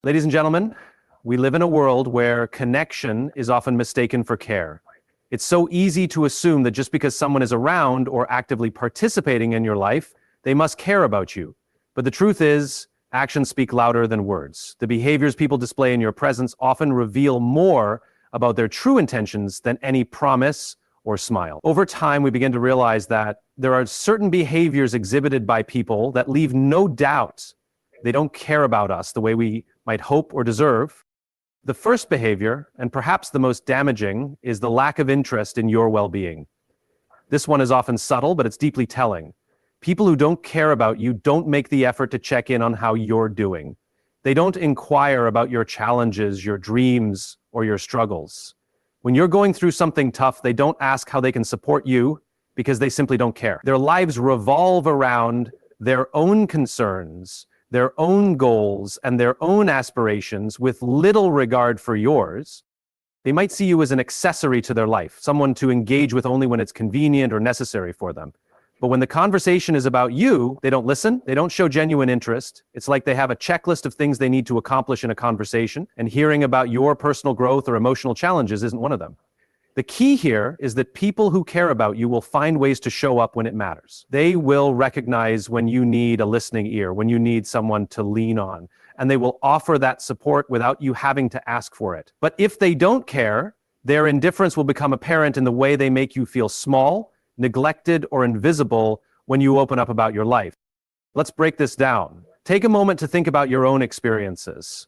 Ladies and gentlemen, we live in a world where connection is often mistaken for care. It's so easy to assume that just because someone is around or actively participating in your life, they must care about you. But the truth is, actions speak louder than words. The behaviors people display in your presence often reveal more about their true intentions than any promise or smile. Over time, we begin to realize that there are certain behaviors exhibited by people that leave no doubt they don't care about us the way we might hope or deserve. The first behavior, and perhaps the most damaging, is the lack of interest in your well-being. This one is often subtle, but it's deeply telling. People who don't care about you don't make the effort to check in on how you're doing. They don't inquire about your challenges, your dreams, or your struggles. When you're going through something tough, they don't ask how they can support you because they simply don't care. Their lives revolve around their own concerns, their own goals, and their own aspirations with little regard for yours. They might see you as an accessory to their life, someone to engage with only when it's convenient or necessary for them. But when the conversation is about you, they don't listen, they don't show genuine interest. It's like they have a checklist of things they need to accomplish in a conversation, and hearing about your personal growth or emotional challenges isn't one of them. The key here is that people who care about you will find ways to show up when it matters. They will recognize when you need a listening ear, when you need someone to lean on, and they will offer that support without you having to ask for it. But if they don't care, their indifference will become apparent in the way they make you feel small, neglected, or invisible when you open up about your life. Let's break this down. Take a moment to think about your own experiences.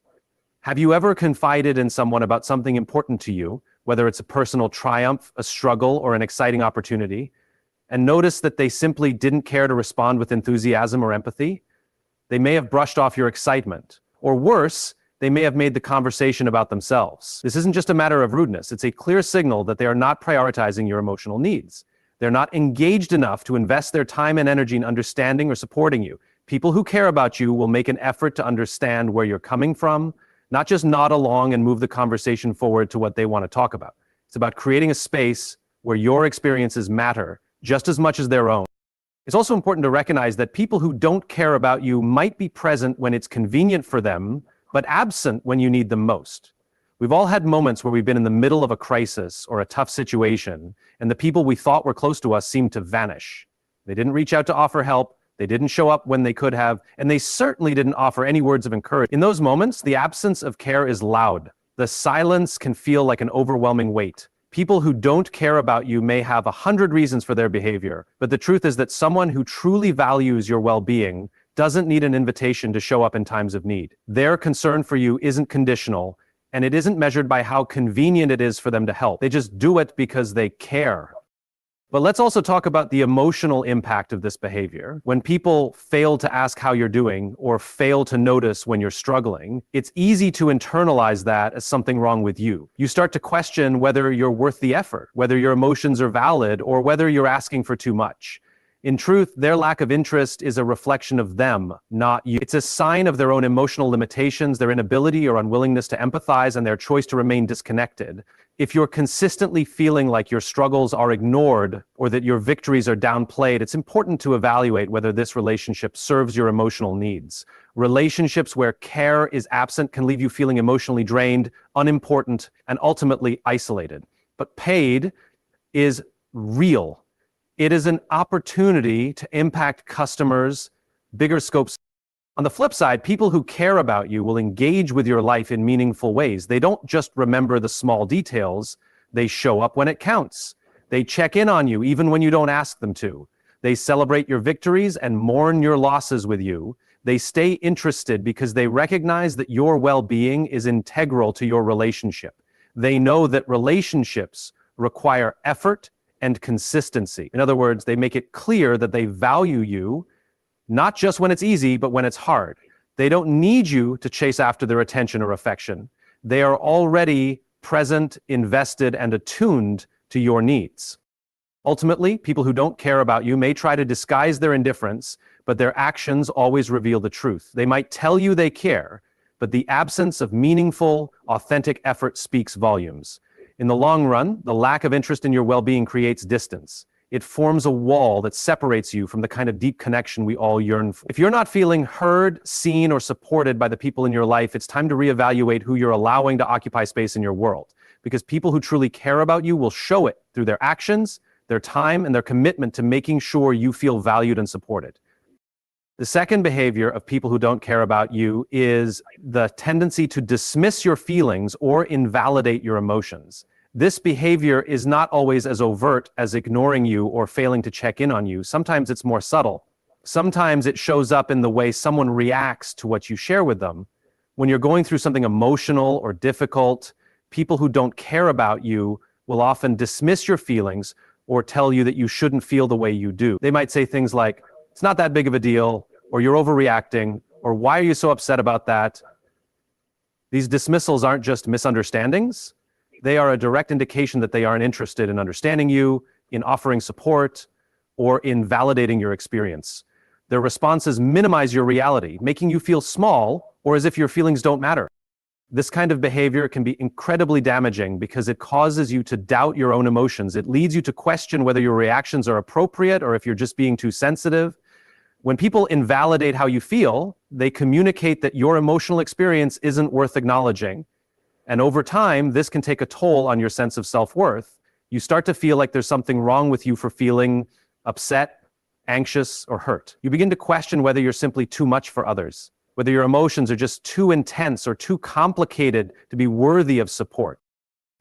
Have you ever confided in someone about something important to you, whether it's a personal triumph, a struggle, or an exciting opportunity, and noticed that they simply didn't care to respond with enthusiasm or empathy? They may have brushed off your excitement, or worse, they may have made the conversation about themselves. This isn't just a matter of rudeness, it's a clear signal that they are not prioritizing your emotional needs. They're not engaged enough to invest their time and energy in understanding or supporting you. People who care about you will make an effort to understand where you're coming from, not just nod along and move the conversation forward to what they want to talk about. It's about creating a space where your experiences matter just as much as their own. It's also important to recognize that people who don't care about you might be present when it's convenient for them, but absent when you need them most. We've all had moments where we've been in the middle of a crisis or a tough situation, and the people we thought were close to us seemed to vanish. They didn't reach out to offer help, they didn't show up when they could have, and they certainly didn't offer any words of encouragement. In those moments, the absence of care is loud. The silence can feel like an overwhelming weight. People who don't care about you may have 100 reasons for their behavior, but the truth is that someone who truly values your well-being doesn't need an invitation to show up in times of need. Their concern for you isn't conditional, and it isn't measured by how convenient it is for them to help. They just do it because they care. But let's also talk about the emotional impact of this behavior. When people fail to ask how you're doing or fail to notice when you're struggling, it's easy to internalize that as something wrong with you. You start to question whether you're worth the effort, whether your emotions are valid, or whether you're asking for too much. In truth, their lack of interest is a reflection of them, not you. It's a sign of their own emotional limitations, their inability or unwillingness to empathize, and their choice to remain disconnected. If you're consistently feeling like your struggles are ignored or that your victories are downplayed, it's important to evaluate whether this relationship serves your emotional needs. Relationships where care is absent can leave you feeling emotionally drained, unimportant, and ultimately isolated. But paid is real. It is an opportunity to impact customers, bigger scopes. On the flip side, people who care about you will engage with your life in meaningful ways. They don't just remember the small details, they show up when it counts. They check in on you even when you don't ask them to. They celebrate your victories and mourn your losses with you. They stay interested because they recognize that your well-being is integral to your relationship. They know that relationships require effort and consistency. In other words, they make it clear that they value you, not just when it's easy, but when it's hard. They don't need you to chase after their attention or affection. They are already present, invested, and attuned to your needs. Ultimately, people who don't care about you may try to disguise their indifference, but their actions always reveal the truth. They might tell you they care, but the absence of meaningful, authentic effort speaks volumes. In the long run, the lack of interest in your well-being creates distance. it forms a wall that separates you from the kind of deep connection we all yearn for. If you're not feeling heard, seen, or supported by the people in your life, it's time to reevaluate who you're allowing to occupy space in your world. Because people who truly care about you will show it through their actions, their time, and their commitment to making sure you feel valued and supported. The second behavior of people who don't care about you is the tendency to dismiss your feelings or invalidate your emotions. This behavior is not always as overt as ignoring you or failing to check in on you. Sometimes it's more subtle. Sometimes it shows up in the way someone reacts to what you share with them. When you're going through something emotional or difficult, people who don't care about you will often dismiss your feelings or tell you that you shouldn't feel the way you do. They might say things like, "It's not that big of a deal," or "You're overreacting," or "Why are you so upset about that?" These dismissals aren't just misunderstandings. They are a direct indication that they aren't interested in understanding you, in offering support, or in validating your experience. Their responses minimize your reality, making you feel small or as if your feelings don't matter. This kind of behavior can be incredibly damaging because it causes you to doubt your own emotions. It leads you to question whether your reactions are appropriate or if you're just being too sensitive. When people invalidate how you feel, they communicate that your emotional experience isn't worth acknowledging. And over time, this can take a toll on your sense of self-worth. You start to feel like there's something wrong with you for feeling upset, anxious, or hurt. You begin to question whether you're simply too much for others, whether your emotions are just too intense or too complicated to be worthy of support.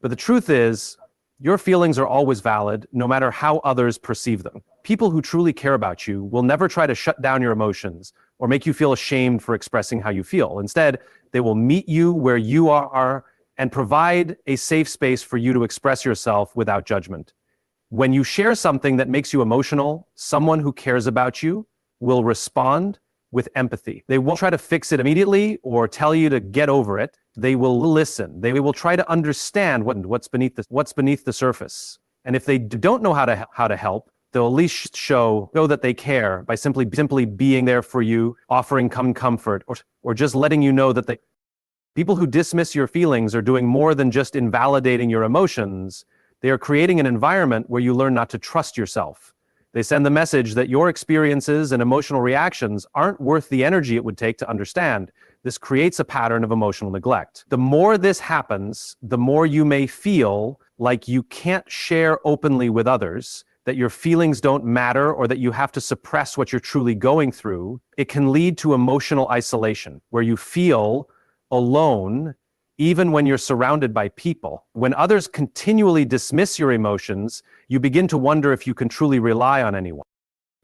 But the truth is, your feelings are always valid, no matter how others perceive them. People who truly care about you will never try to shut down your emotions or make you feel ashamed for expressing how you feel. Instead, they will meet you where you are and provide a safe space for you to express yourself without judgment. When you share something that makes you emotional, someone who cares about you will respond with empathy. They won't try to fix it immediately or tell you to get over it. They will listen. They will try to understand what's beneath the surface. And if they don't know how to help, they'll at least show that they care by simply being there for you, offering comfort, or just letting you know that people who dismiss your feelings are doing more than just invalidating your emotions. They are creating an environment where you learn not to trust yourself. They send the message that your experiences and emotional reactions aren't worth the energy it would take to understand. This creates a pattern of emotional neglect. The more this happens, the more you may feel like you can't share openly with others, that your feelings don't matter, or that you have to suppress what you're truly going through. It can lead to emotional isolation, where you feel alone even when you're surrounded by people. When others continually dismiss your emotions, you begin to wonder if you can truly rely on anyone.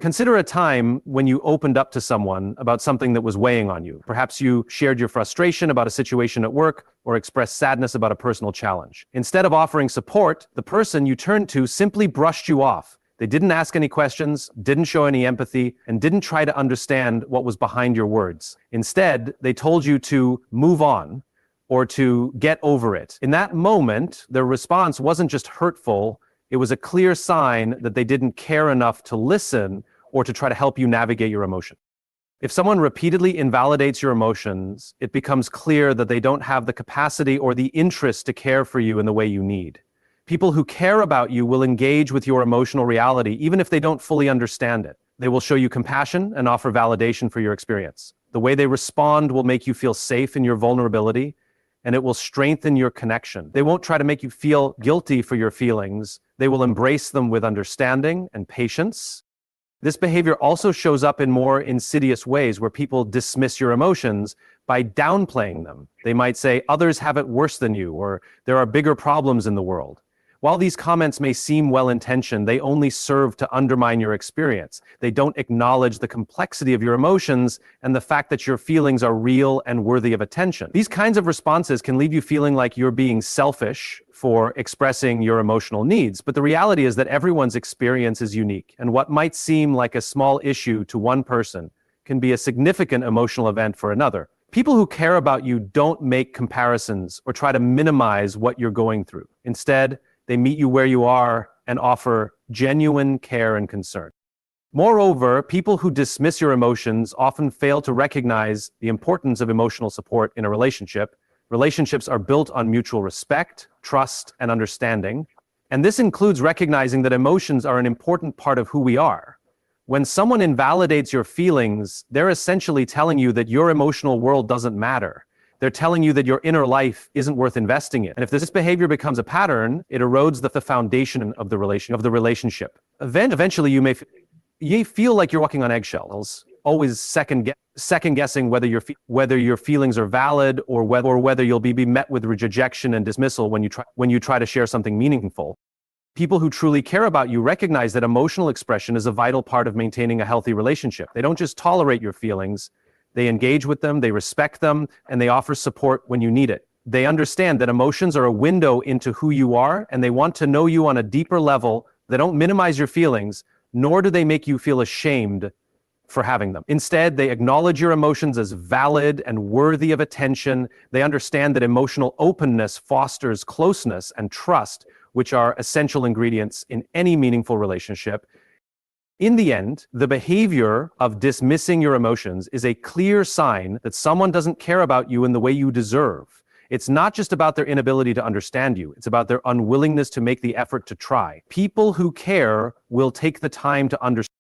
Consider a time when you opened up to someone about something that was weighing on you. Perhaps you shared your frustration about a situation at work or expressed sadness about a personal challenge. Instead of offering support, the person you turned to simply brushed you off. They didn't ask any questions, didn't show any empathy, and didn't try to understand what was behind your words. Instead, they told you to move on or to get over it. In that moment, their response wasn't just hurtful, it was a clear sign that they didn't care enough to listen or to try to help you navigate your emotion. If someone repeatedly invalidates your emotions, it becomes clear that they don't have the capacity or the interest to care for you in the way you need. People who care about you will engage with your emotional reality, even if they don't fully understand it. They will show you compassion and offer validation for your experience. The way they respond will make you feel safe in your vulnerability, and it will strengthen your connection. They won't try to make you feel guilty for your feelings. They will embrace them with understanding and patience. This behavior also shows up in more insidious ways, where people dismiss your emotions by downplaying them. They might say, "Others have it worse than you," or "There are bigger problems in the world." While these comments may seem well-intentioned, they only serve to undermine your experience. They don't acknowledge the complexity of your emotions and the fact that your feelings are real and worthy of attention. These kinds of responses can leave you feeling like you're being selfish for expressing your emotional needs, but the reality is that everyone's experience is unique, and what might seem like a small issue to one person can be a significant emotional event for another. People who care about you don't make comparisons or try to minimize what you're going through. Instead, they meet you where you are and offer genuine care and concern. Moreover, people who dismiss your emotions often fail to recognize the importance of emotional support in a relationship. Relationships are built on mutual respect, trust, and understanding. And this includes recognizing that emotions are an important part of who we are. When someone invalidates your feelings, they're essentially telling you that your emotional world doesn't matter. They're telling you that your inner life isn't worth investing in. And if this behavior becomes a pattern, it erodes the foundation of the relationship. Eventually, you may feel like you're walking on eggshells, always second guessing whether your feelings are valid or whether you'll be met with rejection and dismissal when you try to share something meaningful. People who truly care about you recognize that emotional expression is a vital part of maintaining a healthy relationship. They don't just tolerate your feelings, they engage with them, they respect them, and they offer support when you need it. They understand that emotions are a window into who you are, and they want to know you on a deeper level. They don't minimize your feelings, nor do they make you feel ashamed for having them. Instead, they acknowledge your emotions as valid and worthy of attention. They understand that emotional openness fosters closeness and trust, which are essential ingredients in any meaningful relationship. In the end, the behavior of dismissing your emotions is a clear sign that someone doesn't care about you in the way you deserve. It's not just about their inability to understand you. It's about their unwillingness to make the effort to try. People who care will take the time to understand